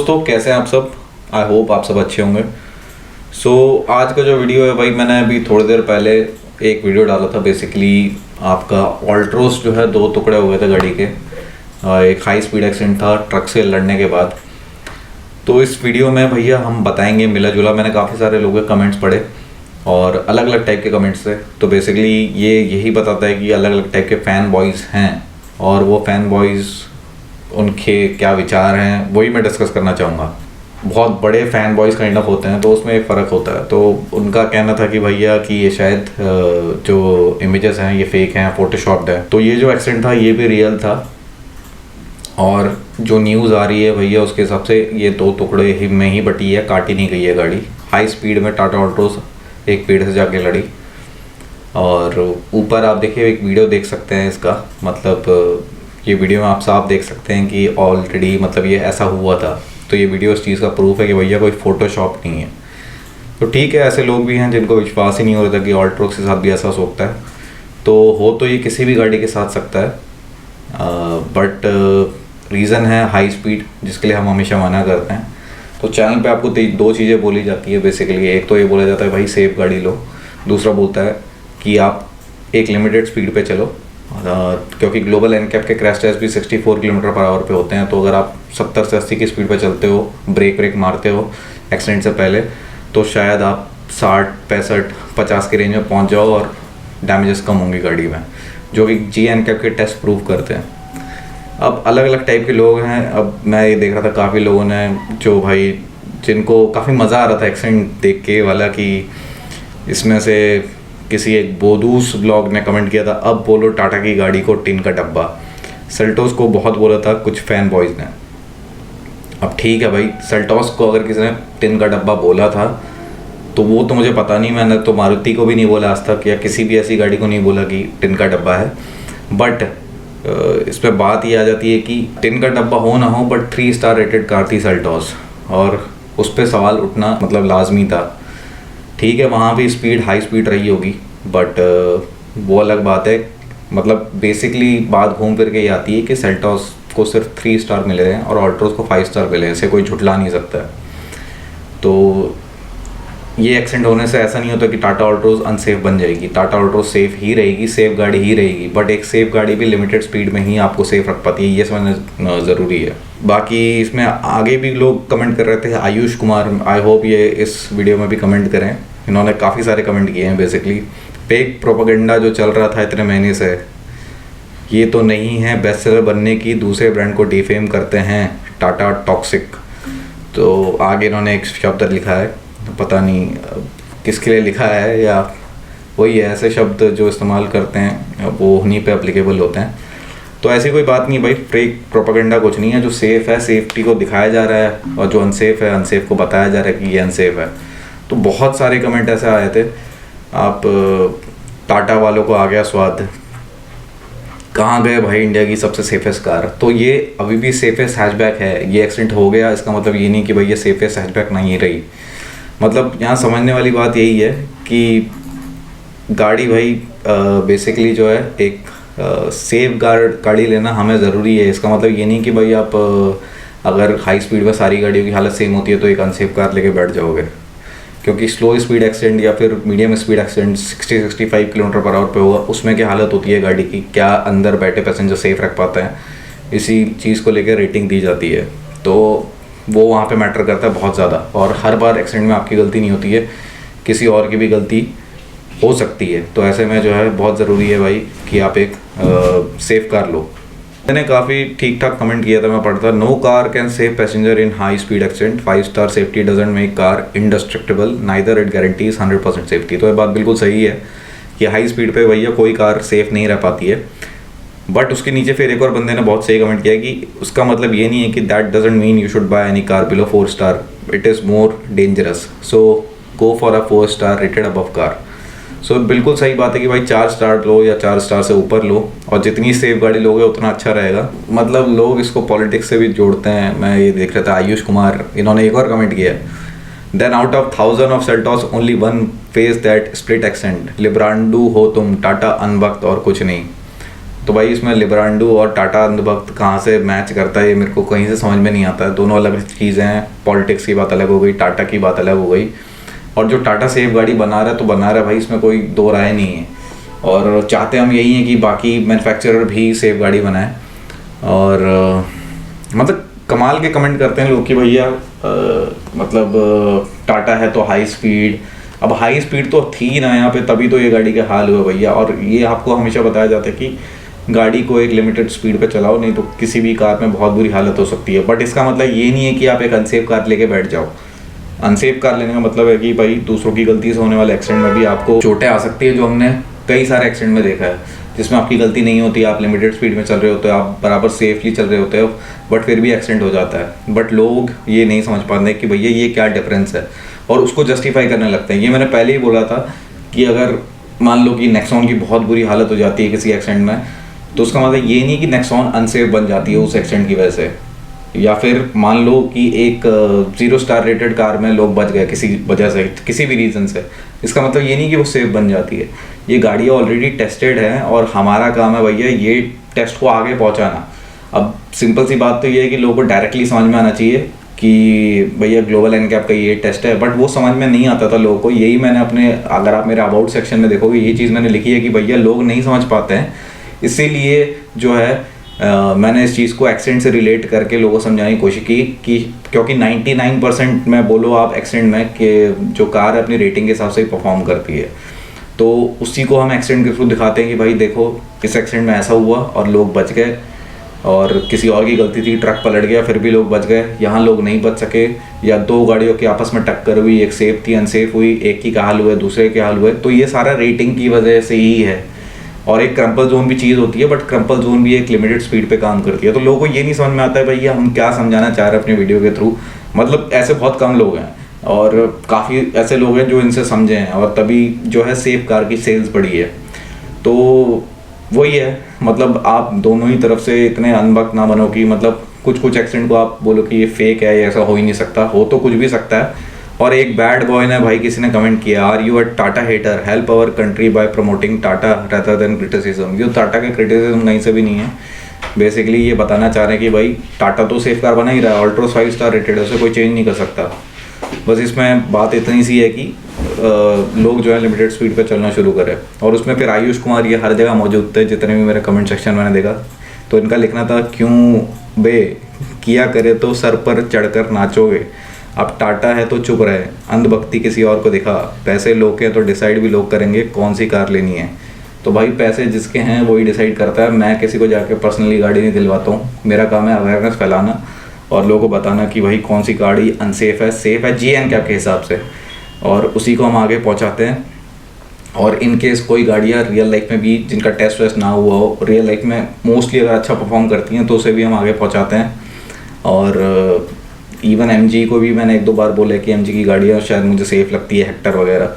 दोस्तों, कैसे हैं आप सब। आई होप आप सब अच्छे होंगे। आज का जो वीडियो है भाई, मैंने अभी थोड़ी देर पहले एक वीडियो डाला था। बेसिकली आपका ऑल्ट्रोस जो है 2 टुकड़े हो गए थे गाड़ी के। एक हाई स्पीड एक्सीडेंट था ट्रक से लड़ने के बाद। तो इस वीडियो में भैया हम बताएंगे मिला जुला। मैंने काफ़ी सारे लोगों के कमेंट्स पढ़े और अलग अलग टाइप के कमेंट्स थे। तो बेसिकली ये यही बताता है कि अलग अलग टाइप के फ़ैन बॉयज़ हैं और वो फ़ैन बॉयज़ उनके क्या विचार हैं वही मैं डिस्कस करना चाहूँगा। बहुत बड़े फ़ैन बॉयज़ काइंड ऑफ होते हैं तो उसमें एक फ़र्क होता है। तो उनका कहना था कि भैया कि ये शायद जो इमेजेस हैं ये फेक हैं, फोटोशॉप्ड है। तो ये जो एक्सीडेंट था ये भी रियल था और जो न्यूज़ आ रही है भैया उसके हिसाब से ये 2 टुकड़े ही में ही बटी है, काटी नहीं गई है गाड़ी। हाई स्पीड में टाटा ऑल्ट्रोस एक पेड़ से जाके लड़ी। और ऊपर आप देखिए एक वीडियो देख सकते हैं इसका, मतलब ये वीडियो में आप साफ देख सकते हैं कि ऑलरेडी मतलब ये ऐसा हुआ था। तो ये वीडियो इस चीज़ का प्रूफ है कि भैया कोई फ़ोटोशॉप नहीं है। तो ठीक है, ऐसे लोग भी हैं जिनको विश्वास ही नहीं हो रहा था कि ऑल्ट्रोस के साथ भी ऐसा हो सकता है। तो ये किसी भी गाड़ी के साथ सकता है, बट रीज़न है हाई स्पीड, जिसके लिए हम हमेशा मना करते हैं। तो चैनल पे आपको 2 चीज़ें बोली जाती है बेसिकली। एक तो ये बोला जाता है भाई सेफ गाड़ी लो, दूसरा बोलता है कि आप एक लिमिटेड स्पीड पे चलो, क्योंकि ग्लोबल एनकैप के क्रैश टेस्ट भी 64 किलोमीटर पर आवर पे होते हैं। तो अगर आप 70 से 80 की स्पीड पे चलते हो, ब्रेक मारते हो एक्सीडेंट से पहले, तो शायद आप 60, 65, 50 की रेंज में पहुंच जाओ और डैमेजेस कम होंगी गाड़ी में, जो कि जी एनकैप के टेस्ट प्रूव करते हैं। अब अलग अलग टाइप के लोग हैं। अब मैं ये देख रहा था काफ़ी लोगों ने जो भाई जिनको काफ़ी मज़ा आ रहा था एक्सीडेंट देख के वाला, कि इसमें से किसी एक बोदूस ब्लॉग ने कमेंट किया था, अब बोलो टाटा की गाड़ी को टिन का डब्बा। सेल्टोस को बहुत बोला था कुछ फ़ैन बॉयज़ ने। अब ठीक है भाई, सेल्टोस को अगर किसी ने टिन का डब्बा बोला था तो वो तो मुझे पता नहीं। मैंने तो मारुति को भी नहीं बोला आज तक, या किसी भी ऐसी गाड़ी को नहीं बोला कि टिन का डब्बा है। बट इस पर बात ये आ जाती है कि टिन का डब्बा हो ना हो, बट 3 स्टार रेटेड कार थी सेल्टोस, और उस पर सवाल उठना मतलब लाजमी था। ठीक है, वहाँ भी स्पीड हाई स्पीड रही होगी, बट वो अलग बात है। मतलब बेसिकली बात घूम फिर के ये आती है कि सेल्टोस को सिर्फ 3 स्टार मिले हैं और ऑल्ट्रोस को 5 स्टार मिले हैं। इसे कोई झुटला नहीं सकता है। तो ये एक्सीडेंट होने से ऐसा नहीं होता कि टाटा ऑल्ट्रोस अनसेफ बन जाएगी। टाटा ऑल्ट्रोस सेफ ही रहेगी, सेफ गाड़ी ही रहेगी, बट एक सेफ गाड़ी भी लिमिटेड स्पीड में ही आपको सेफ रख पाती है, ये समझना ज़रूरी है। बाकी इसमें आगे भी लोग कमेंट कर रहे थे। आयुष कुमार, आई होप ये इस वीडियो में भी कमेंट करें। इन्होंने काफ़ी सारे कमेंट किए हैं। बेसिकली फेक प्रोपेगेंडा जो चल रहा था इतने महीने से, ये तो नहीं है बेस्ट सेलर बनने की, दूसरे ब्रांड को डिफेम करते हैं, टाटा टॉक्सिक। तो आगे इन्होंने एक शब्द लिखा है, पता नहीं किसके लिए लिखा है, या वही है ऐसे शब्द जो इस्तेमाल करते हैं वो उन्हीं पे एप्लीकेबल होते हैं। तो ऐसी कोई बात नहीं भाई, फेक प्रोपेगेंडा कुछ नहीं है। जो सेफ़ है सेफ्टी को दिखाया जा रहा है, और जो अनसेफ है अनसेफ को बताया जा रहा है कि ये अनसेफ है। तो बहुत सारे कमेंट ऐसे आए थे, आप टाटा वालों को आ गया स्वाद, कहाँ गए भाई इंडिया की सबसे सेफेस्ट कार। तो ये अभी भी सेफेस्ट हैचबैक है। ये एक्सीडेंट हो गया इसका मतलब ये नहीं कि भाई ये सेफेस्ट हैचबैक नहीं रही। मतलब यहाँ समझने वाली बात यही है कि गाड़ी भाई बेसिकली जो है एक सेफ गाड़ी लेना हमें ज़रूरी है। इसका मतलब ये नहीं कि भाई आप अगर हाई स्पीड में सारी गाड़ियों की हालत सेम होती है तो एक अनसेफ कार लेके बैठ जाओगे, क्योंकि स्लो स्पीड एक्सीडेंट या फिर medium speed accident 60-65 kilometre per hour पे होगा, उसमें क्या हालत होती है गाड़ी की, क्या अंदर बैठे पैसेंजर सेफ रख पाते हैं, इसी चीज़ को लेकर रेटिंग दी जाती है। तो वो वहाँ पे मैटर करता है बहुत ज़्यादा। और हर बार एक्सीडेंट में आपकी गलती नहीं होती है, किसी और की भी गलती हो सकती है। तो ऐसे में जो है बहुत ज़रूरी है भाई कि आप एक सेफ कार लो। मैंने काफ़ी ठीक ठाक कमेंट किया था, मैं पढ़ता, no car can save passenger in high speed accident, 5 star safety doesn't make car indestructible, neither it guarantees 100% safety. तो ये बात बिल्कुल सही है कि हाई स्पीड पे भैया कोई कार सेफ नहीं रह पाती है। बट उसके नीचे फिर एक और बंदे ने बहुत सही कमेंट किया कि उसका मतलब ये नहीं है कि that doesn't mean you should buy any car below 4 star, it is more dangerous, so go for a 4 star rated above car. So बिल्कुल सही बात है कि भाई 4 स्टार लो या 4 स्टार से ऊपर लो, और जितनी सेफ गाड़ी लोगे उतना अच्छा रहेगा। मतलब लोग इसको पॉलिटिक्स से भी जोड़ते हैं। मैं ये देख रहा था, आयुष कुमार, इन्होंने एक और कमेंट किया, then out of 1000 of Seltos only one face that split accent, लिब्रांडू हो तुम, टाटा अनवक्त और कुछ नहीं। तो भाई इसमें लिब्रांडो और टाटा अंधभक्त कहाँ से मैच करता है ये मेरे को कहीं से समझ में नहीं आता है। दोनों अलग चीज़ें हैं, पॉलिटिक्स की बात अलग हो गई, टाटा की बात अलग हो गई। और जो टाटा सेफ गाड़ी बना रहा है तो बना रहा है भाई, इसमें कोई दो राय नहीं है। और चाहते हम यही है कि बाकी मैन्युफैक्चरर भी सेफ गाड़ी बनाए। और मतलब कमाल के कमेंट करते हैं लोग कि भैया मतलब टाटा है तो हाई स्पीड। अब हाई स्पीड तो थी ना यहाँ पे, तभी तो ये गाड़ी के हाल हुए भैया। और ये आपको हमेशा बताया जाता है कि गाड़ी को एक लिमिटेड स्पीड पे चलाओ, नहीं तो किसी भी कार में बहुत बुरी हालत हो सकती है। बट इसका मतलब ये नहीं है कि आप एक अनसेफ कार लेके बैठ जाओ। अनसेफ कार लेने का मतलब है कि भाई दूसरों की गलती से होने वाले एक्सीडेंट में भी आपको चोटें आ सकती है, जो हमने कई सारे एक्सीडेंट में देखा है जिसमें आपकी गलती नहीं होती, आप लिमिटेड स्पीड में चल रहे होते हो, आप बराबर सेफली चल रहे होते हो, बट फिर भी एक्सीडेंट हो जाता है। बट लोग ये नहीं समझ पाते कि भैया ये क्या डिफरेंस है, और उसको जस्टिफाई करने लगते हैं। ये मैंने पहले ही बोला था कि अगर मान लो कि नेक्सॉन की बहुत बुरी हालत हो जाती है किसी एक्सीडेंट में, तो उसका मतलब ये नहीं कि नेक्सॉन अनसेफ बन जाती है उस एक्सीडेंट की वजह से। या फिर मान लो कि एक 0 स्टार रेटेड कार में लोग बच गए किसी वजह से, किसी भी रीज़न से, इसका मतलब ये नहीं कि वो सेफ बन जाती है। ये गाड़ियाँ ऑलरेडी टेस्टेड हैं और हमारा काम है भैया ये टेस्ट को आगे पहुंचाना। अब सिंपल सी बात तो ये है कि लोगों को डायरेक्टली समझ में आना चाहिए कि भैया ग्लोबल एनकैप का ये टेस्ट है, बट वो समझ में नहीं आता था लोगों को। यही मैंने अपने, अगर आप मेरे अबाउट सेक्शन में देखोगे, ये चीज़ मैंने लिखी है कि भैया लोग नहीं समझ पाते हैं। इसीलिए जो है मैंने इस चीज़ को एक्सीडेंट से रिलेट करके लोगों को समझाने की कोशिश की कि क्योंकि 99% में बोलो आप एक्सीडेंट में कि जो कार है अपनी रेटिंग के हिसाब से ही परफॉर्म करती है, तो उसी को हम एक्सीडेंट के थ्रू दिखाते हैं कि भाई देखो इस एक्सीडेंट में ऐसा हुआ और लोग बच गए, और किसी और की गलती थी, ट्रक पलट गया फिर भी लोग बच गए, यहाँ लोग नहीं बच सके। या दो गाड़ियों की आपस में टक्कर हुई, एक सेफ थी अनसेफ हुई, एक की क्या हाल हुए दूसरे के हाल हुए, तो ये सारा रेटिंग की वजह से ही है। और एक क्रम्पल जोन भी चीज़ होती है, बट क्रम्पल जोन भी एक लिमिटेड स्पीड पे काम करती है। तो लोगों को ये नहीं समझ में आता है भैया हम क्या समझाना चाह रहे हैं अपनी वीडियो के थ्रू। मतलब ऐसे बहुत कम लोग हैं, और काफ़ी ऐसे लोग हैं जो इनसे समझे हैं, और तभी जो है सेफ कार की सेल्स बढ़ी है। तो वही है, मतलब आप दोनों ही तरफ से इतने अनबक ना बनो कि मतलब कुछ कुछ एक्सीडेंट को आप बोलो कि ये फेक है, ये ऐसा हो ही नहीं सकता, हो तो कुछ भी सकता है। और एक बैड बॉय ने भाई किसी ने कमेंट किया, are you a Tata hater, help our country by promoting Tata rather than criticism. ये टाटा के क्रिटिसिज्म कहीं से भी नहीं है। बेसिकली ये बताना चाह रहे हैं कि भाई टाटा तो सेफ कार बना ही रहा है, ऑल्ट्रोस 5 स्टार रेटेड है, उसे कोई चेंज नहीं कर सकता। बस इसमें बात इतनी सी है कि लोग जो है लिमिटेड स्पीड पे चलना शुरू करें। और उसमें फिर आयुष कुमार ये हर जगह मौजूद थे, जितने भी मेरे कमेंट सेक्शन मैंने देखा, तो इनका लिखना था क्यों बे किया करे तो सर पर चढ़कर नाचोगे, अब टाटा है तो चुप रहे, अंधभक्ति किसी और को दिखा, पैसे लोग के तो डिसाइड भी लोग करेंगे कौन सी कार लेनी है। तो भाई पैसे जिसके हैं वही डिसाइड करता है। मैं किसी को जाके पर्सनली गाड़ी नहीं दिलवाता हूँ, मेरा काम है अवेयरनेस फैलाना और लोगों को बताना कि भाई कौन सी गाड़ी अनसेफ है, सेफ है GNCAP के हिसाब से, और उसी को हम आगे पहुँचाते हैं। और इन केस कोई गाड़ियाँ रियल लाइफ में भी जिनका टेस्ट वेस्ट ना हुआ हो, रियल लाइफ में मोस्टली अगर अच्छा परफॉर्म करती हैं तो उसे भी हम आगे पहुँचाते हैं। और इवन MG को भी मैंने 1-2 बार बोला कि MG की गाड़ियाँ शायद मुझे सेफ़ लगती है, हेक्टर वगैरह।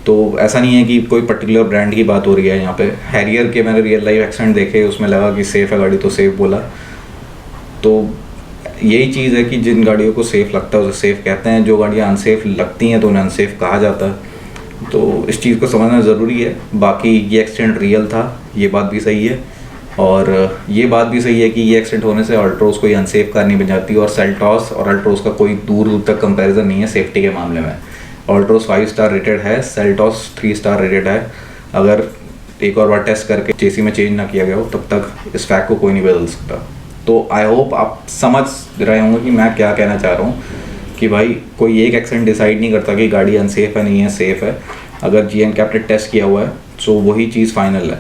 तो ऐसा नहीं है कि कोई पर्टिकुलर ब्रांड की बात हो रही है यहाँ पे। हैरियर के मैंने रियल लाइफ एक्सीडेंट देखे, उसमें लगा कि सेफ़ है गाड़ी तो सेफ़ बोला। तो यही चीज़ है कि जिन गाड़ियों को सेफ़ लगता है उसे सेफ़ कहते हैं, जो गाड़ियाँ अनसेफ लगती हैं तो उन्हें अनसेफ कहा जाता है। तो इस चीज़ को समझना ज़रूरी है। बाकी ये एक्सीडेंट रियल था, ये बात भी सही है, और ये बात भी सही है कि ये एक्सीडेंट होने से अल्ट्रोस कोई अनसेफ कार नहीं बन जाती, और सेल्टॉस और अल्ट्रोस का कोई दूर दूर तक कंपैरिजन नहीं है सेफ्टी के मामले में। अल्ट्रोस 5 स्टार रेटेड है, सेल्टॉस 3 स्टार रेटेड है। अगर एक और बार टेस्ट करके चेसी में चेंज ना किया गया हो तब तक इस फैक्ट को कोई नहीं बदल सकता। तो आई होप आप समझ रहे होंगे कि मैं क्या कहना चाह रहा हूँ, कि भाई कोई एक एक्सीडेंट डिसाइड नहीं करता कि गाड़ी अनसेफ है नहीं है, सेफ़ है। अगर GNCAP ने टेस्ट किया हुआ है सो वही चीज़ फाइनल है।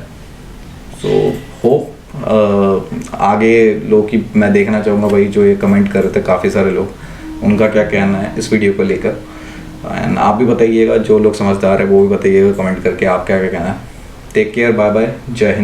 सो होप आगे लोग की मैं देखना चाहूँगा भाई, जो ये कमेंट कर रहे थे काफ़ी सारे लोग, उनका क्या कहना है इस वीडियो को लेकर। एंड आप भी बताइएगा, जो लोग समझदार है वो भी बताइएगा कमेंट करके आप क्या क्या कहना है। टेक केयर, बाय बाय, जय हिंद।